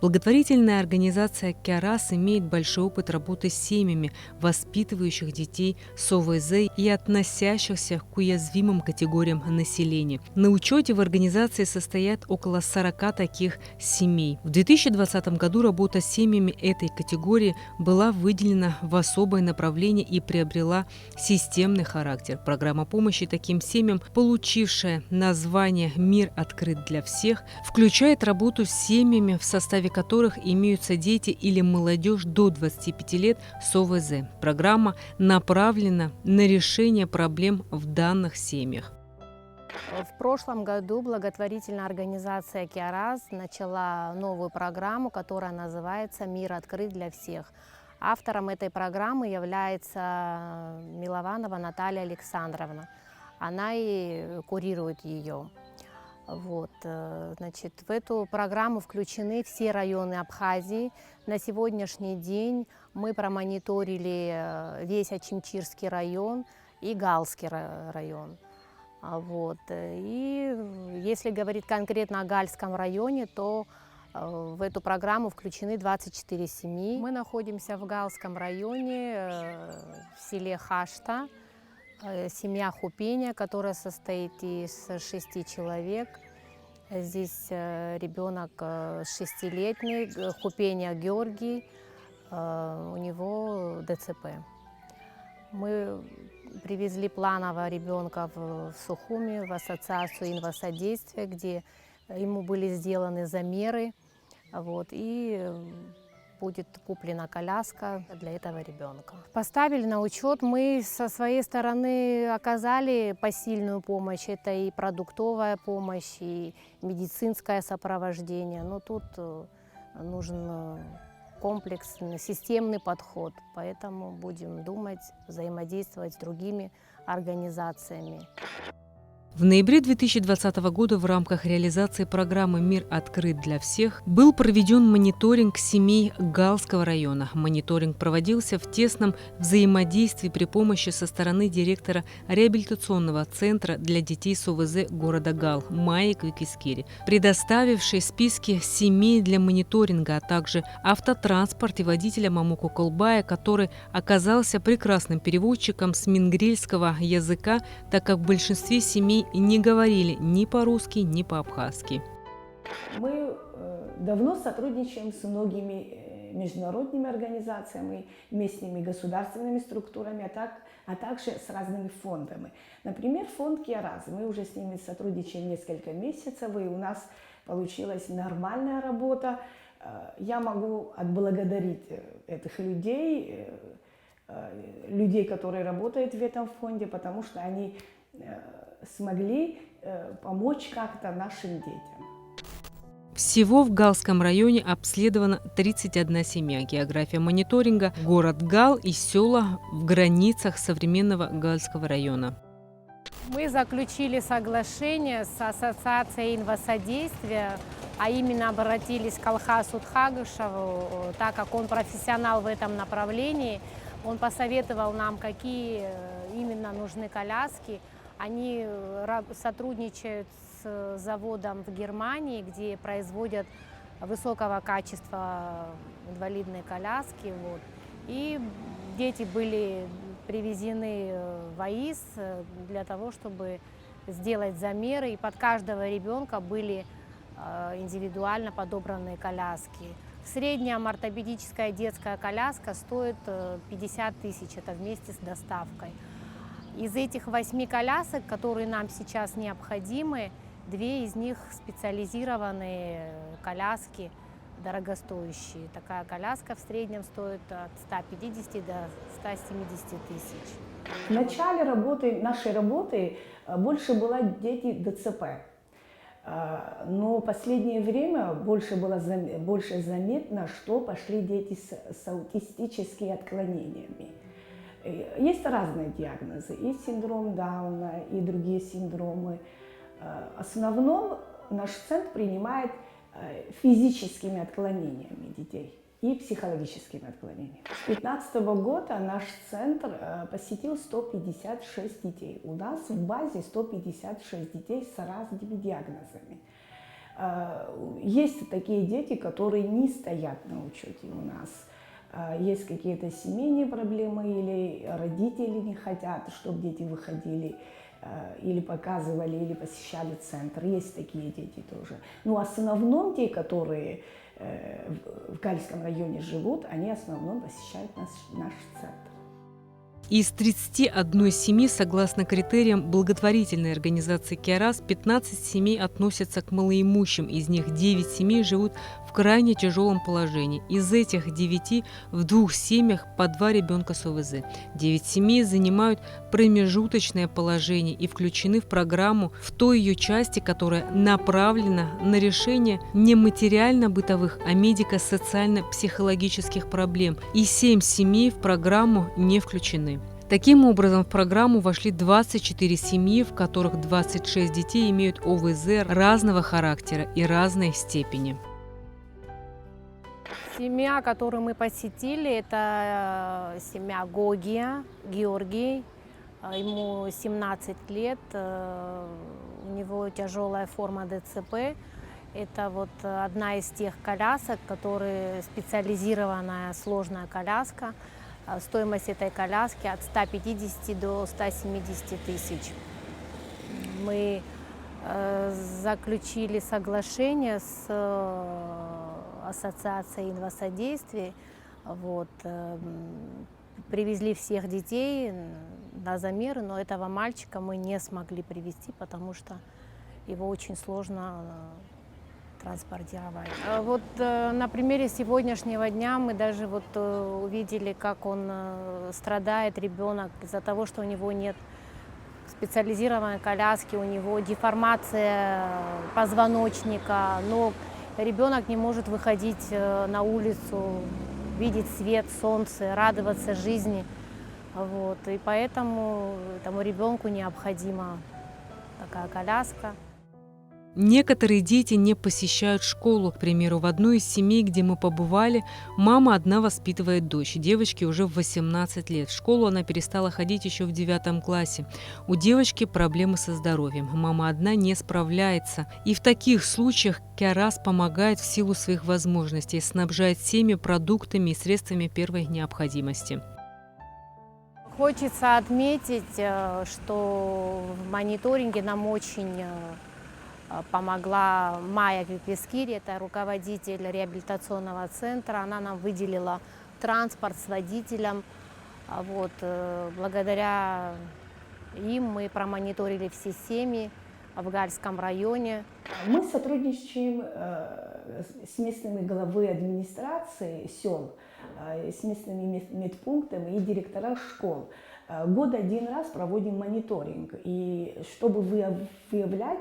Благотворительная организация «Киарас» имеет большой опыт работы с семьями, воспитывающих детей с ОВЗ и относящихся к уязвимым категориям населения. На учете в организации состоят около 40 таких семей. В 2020 году работа с семьями этой категории была выделена в особое направление и приобрела системный характер. Программа помощи таким семьям, получившая название «Мир открыт для всех», включает работу с семьями, в составе которых имеются дети или молодежь до 25 лет с ОВЗ. Программа направлена на решение проблем в данных семьях. В прошлом году благотворительная организация «Киарас» начала новую программу, которая называется «Мир открыт для всех». Автором этой программы является Милованова Наталья Александровна. Она и курирует ее. Значит, в эту программу включены все районы Абхазии. На сегодняшний день мы промониторили весь Очимчирский район и Галский район. И если говорить конкретно о Гальском районе, то в эту программу включены 24 семьи. Мы находимся в Галском районе, в селе Хашта. Семья Хупения, которая состоит из 6 человек. Здесь ребенок 6-летний, Хупения Георгий, у него ДЦП. Мы привезли планового ребенка в Сухуми, в ассоциацию инвалидсодействия, где ему были сделаны замеры, и будет куплена коляска для этого ребенка. Поставили на учет, мы со своей стороны оказали посильную помощь. Это и продуктовая помощь, и медицинское сопровождение. Но тут нужен комплексный, системный подход. Поэтому будем думать, взаимодействовать с другими организациями. В ноябре 2020 года в рамках реализации программы «Мир открыт для всех» был проведен мониторинг семей Галского района. Мониторинг проводился в тесном взаимодействии при помощи со стороны директора реабилитационного центра для детей с ОВЗ города Гал Майи Квикискири, предоставившей списки семей для мониторинга, а также автотранспорт и водителя Мамуку Колбая, который оказался прекрасным переводчиком с мингрельского языка, так как в большинстве семей не говорили ни по-русски, ни по-абхазски. Мы давно сотрудничаем с многими международными организациями, местными государственными структурами, а также с разными фондами. Например, фонд «Киарас». Мы уже с ними сотрудничаем несколько месяцев, и у нас получилась нормальная работа. Я могу отблагодарить этих людей, которые работают в этом фонде, потому что они смогли помочь как-то нашим детям. Всего в Галском районе обследовано 31 семья. География мониторинга – город Гал и села в границах современного Галского района. Мы заключили соглашение с Ассоциацией инвалидсодействия, а именно обратились к Алхасу Тхагышеву, так как он профессионал в этом направлении. Он посоветовал нам, какие именно нужны коляски. Они сотрудничают с заводом в Германии, где производят высокого качества инвалидные коляски. И дети были привезены в АИС для того, чтобы сделать замеры. И под каждого ребенка были индивидуально подобранные коляски. В среднем ортопедическая детская коляска стоит 50 тысяч, это вместе с доставкой. Из этих 8 колясок, которые нам сейчас необходимы, 2 из них специализированные коляски, дорогостоящие. Такая коляска в среднем стоит от 150 до 170 тысяч. В начале нашей работы больше было дети ДЦП. Но в последнее время больше заметно, что пошли дети с аутистическими отклонениями. Есть разные диагнозы, и синдром Дауна, и другие синдромы. В основном наш центр принимает физическими отклонениями детей и психологическими отклонениями. С 2015 года наш центр посетил 156 детей. У нас в базе 156 детей с разными диагнозами. Есть такие дети, которые не стоят на учете у нас. Есть какие-то семейные проблемы, или родители не хотят, чтобы дети выходили, или показывали, или посещали центр. Есть такие дети тоже. Но в основном те, которые в Гальском районе живут, они в основном посещают наш центр. Из 31 семьи, согласно критериям благотворительной организации «Киарас», 15 семей относятся к малоимущим, из них 9 семей живут в крайне тяжелом положении. Из этих 9 в 2 семьях по 2 ребенка с ОВЗ. 9 семей занимают промежуточное положение и включены в программу в той ее части, которая направлена на решение не материально-бытовых, а медико-социально-психологических проблем. И 7 семей в программу не включены. Таким образом, в программу вошли 24 семьи, в которых 26 детей имеют ОВЗ разного характера и разной степени. Семья, которую мы посетили, это семья Гогия, Георгий. Ему 17 лет, у него тяжелая форма ДЦП. Это вот одна из тех колясок, которые специализированная сложная коляска. Стоимость этой коляски от 150 до 170 тысяч. Мы заключили соглашение с Ассоциацией инвалидосодействия. Вот, привезли всех детей на замеры, но этого мальчика мы не смогли привезти, потому что его очень сложно транспортировать. Вот на примере сегодняшнего дня мы даже вот увидели, как он страдает, ребенок, из-за того, что у него нет специализированной коляски, у него деформация позвоночника, ног. Ребенок не может выходить на улицу, видеть свет, солнце, радоваться жизни. Вот. И поэтому этому ребенку необходима такая коляска. Некоторые дети не посещают школу. К примеру, в одной из семей, где мы побывали, мама одна воспитывает дочь. Девочке уже в 18 лет. В школу она перестала ходить еще в 9 классе. У девочки проблемы со здоровьем. Мама одна не справляется. И в таких случаях Киарас помогает в силу своих возможностей, снабжает семьи продуктами и средствами первой необходимости. Хочется отметить, что в мониторинге нам очень помогла Майя Квипескири, это руководитель реабилитационного центра. Она нам выделила транспорт с водителем. Вот, благодаря им мы промониторили все семьи в Гальском районе. Мы сотрудничаем с местными главой администрации сел, с местными медпунктами и директорами школ. Год один раз проводим мониторинг, и чтобы выявлять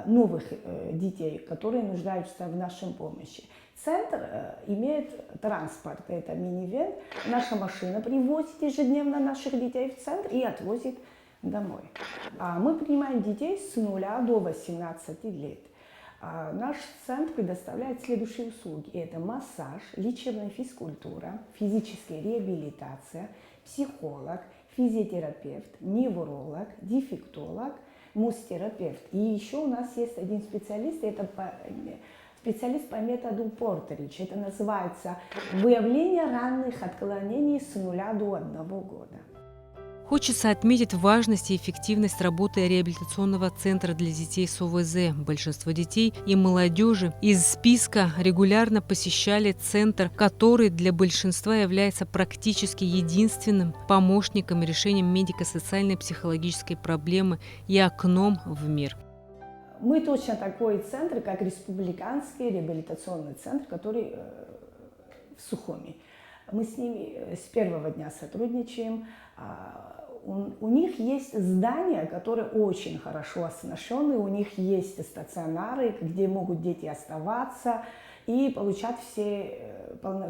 новых детей, которые нуждаются в нашей помощи. Центр имеет транспорт, это минивэн. Наша машина привозит ежедневно наших детей в центр и отвозит домой. Мы принимаем детей с 0 до 18 лет. Наш центр предоставляет следующие услуги. Это массаж, лечебная физкультура, физическая реабилитация, психолог, физиотерапевт, невролог, дефектолог, муз-терапевт. И еще у нас есть один специалист, это специалист по методу Портерич. Это называется выявление ранних отклонений с 0 до 1 года. Хочется отметить важность и эффективность работы реабилитационного центра для детей с ОВЗ. Большинство детей и молодежи из списка регулярно посещали центр, который для большинства является практически единственным помощником и решением медико-социальной и психологической проблемы и окном в мир. Мы точно такой центр, как Республиканский реабилитационный центр, который в Сухуми. Мы с ними с первого дня сотрудничаем. У них есть здания, которые очень хорошо оснащены, у них есть стационары, где могут дети оставаться и получать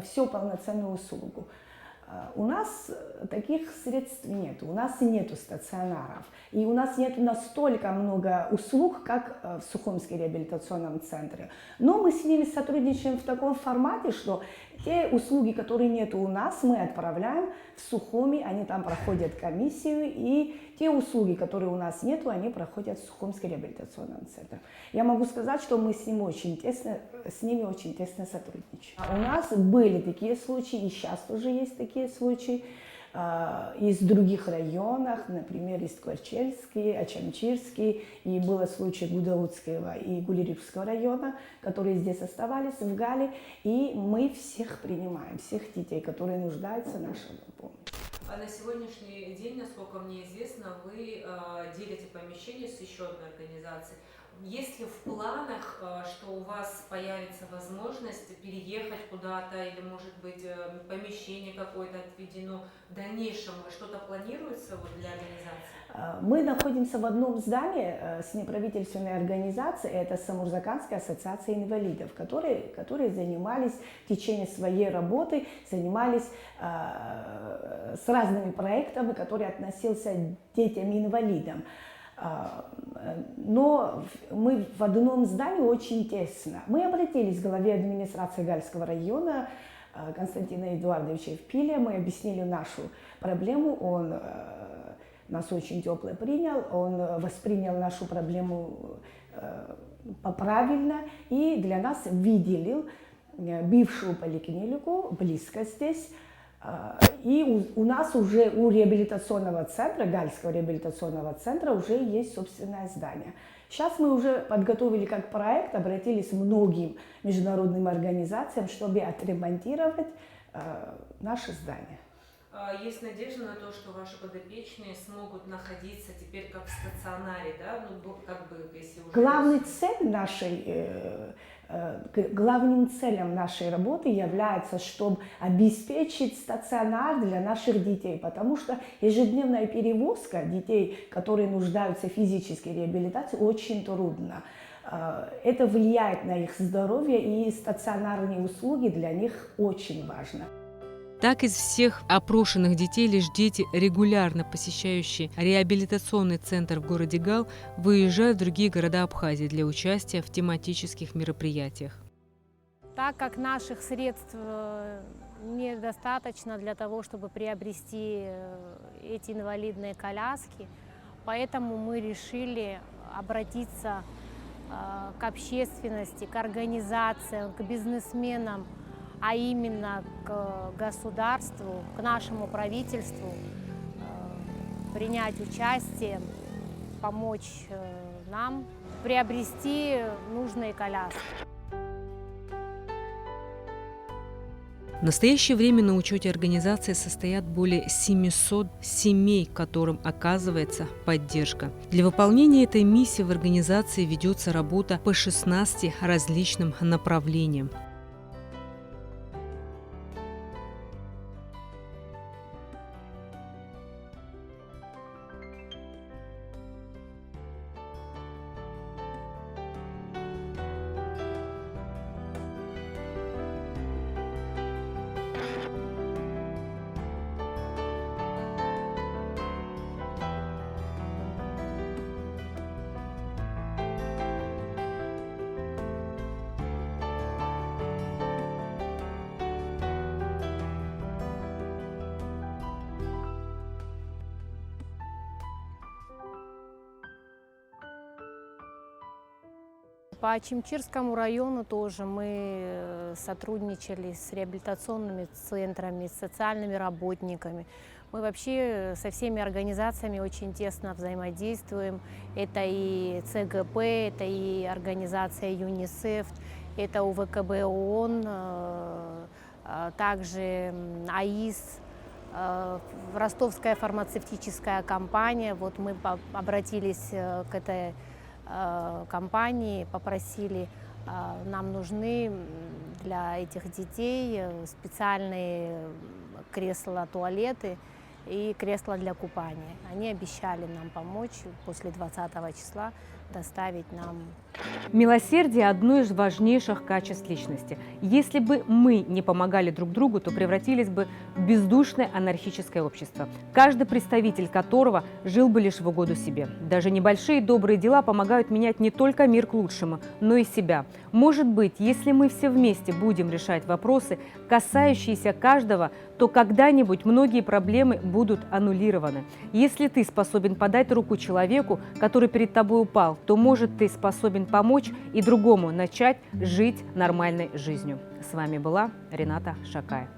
всю полноценную услугу. У нас таких средств нет, у нас нету стационаров, и у нас нет настолько много услуг, как в Сухумском реабилитационном центре. Но мы с ними сотрудничаем в таком формате, что Те услуги, которые нет у нас, мы отправляем в Сухуми, они там проходят комиссию, и те услуги, которые у нас нет, они проходят в Сухумский реабилитационный центр. Я могу сказать, что мы с ними очень тесно сотрудничаем. У нас были такие случаи, и сейчас тоже есть такие случаи, из других районов, например, из Скворчельский, Ачамчирский, и было случаи Гудаутского и Гулерибского района, которые здесь оставались в Гале, и мы всех принимаем, всех детей, которые нуждаются в нашей помощи. А на сегодняшний день, насколько мне известно, вы делите помещение с еще одной организацией. Есть ли в планах, что у вас появится возможность переехать куда-то, или, может быть, помещение какое-то отведено в дальнейшем? Что-то планируется для организации? Мы находимся в одном здании с неправительственной организацией, это Самурзаканская ассоциация инвалидов, которые занимались в течение своей работы, занимались с разными проектами, которые относились к детям-инвалидам. Но мы в одном здании очень тесно. Мы обратились к главе администрации Гальского района Константина Эдуардовича Евпилия, мы объяснили нашу проблему, он нас очень тепло принял, он воспринял нашу проблему правильно и для нас выделил бывшую поликлинику близко здесь. И у нас уже у реабилитационного центра, Гальского реабилитационного центра, уже есть собственное здание. Сейчас мы уже подготовили как проект, обратились к многим международным организациям, чтобы отремонтировать наше здание. Есть надежда на то, что ваши подопечные смогут находиться теперь как в стационаре, да? Ну, как бы, если уже... Главным целью нашей работы является, чтобы обеспечить стационар для наших детей, потому что ежедневная перевозка детей, которые нуждаются в физической реабилитации, очень трудно. Это влияет на их здоровье, и стационарные услуги для них очень важны. Так, из всех опрошенных детей лишь дети, регулярно посещающие реабилитационный центр в городе Гал, выезжают в другие города Абхазии для участия в тематических мероприятиях. Так как наших средств недостаточно для того, чтобы приобрести эти инвалидные коляски, поэтому мы решили обратиться к общественности, к организациям, к бизнесменам, а именно к государству, к нашему правительству, принять участие, помочь нам приобрести нужные коляски. В настоящее время на учете организации состоят более 700 семей, которым оказывается поддержка. Для выполнения этой миссии в организации ведется работа по 16 различным направлениям. По Ачимчирскому району тоже мы сотрудничали с реабилитационными центрами, с социальными работниками. Мы вообще со всеми организациями очень тесно взаимодействуем. Это и ЦГП, это и организация ЮНИСЕФ, это УВКБ ООН, также АИС, Ростовская фармацевтическая компания. Вот мы обратились к этой компании, попросили, нам нужны для этих детей специальные кресла-туалеты и кресла для купания. Они обещали нам помочь после 20 числа. доставить нам. Милосердие – одно из важнейших качеств личности. Если бы мы не помогали друг другу, то превратились бы в бездушное анархическое общество, каждый представитель которого жил бы лишь в угоду себе. Даже небольшие добрые дела помогают менять не только мир к лучшему, но и себя. Может быть, если мы все вместе будем решать вопросы, касающиеся каждого, то когда-нибудь многие проблемы будут аннулированы. Если ты способен подать руку человеку, который перед тобой упал, то, может, ты способен помочь и другому начать жить нормальной жизнью. С вами была Рената Шакая.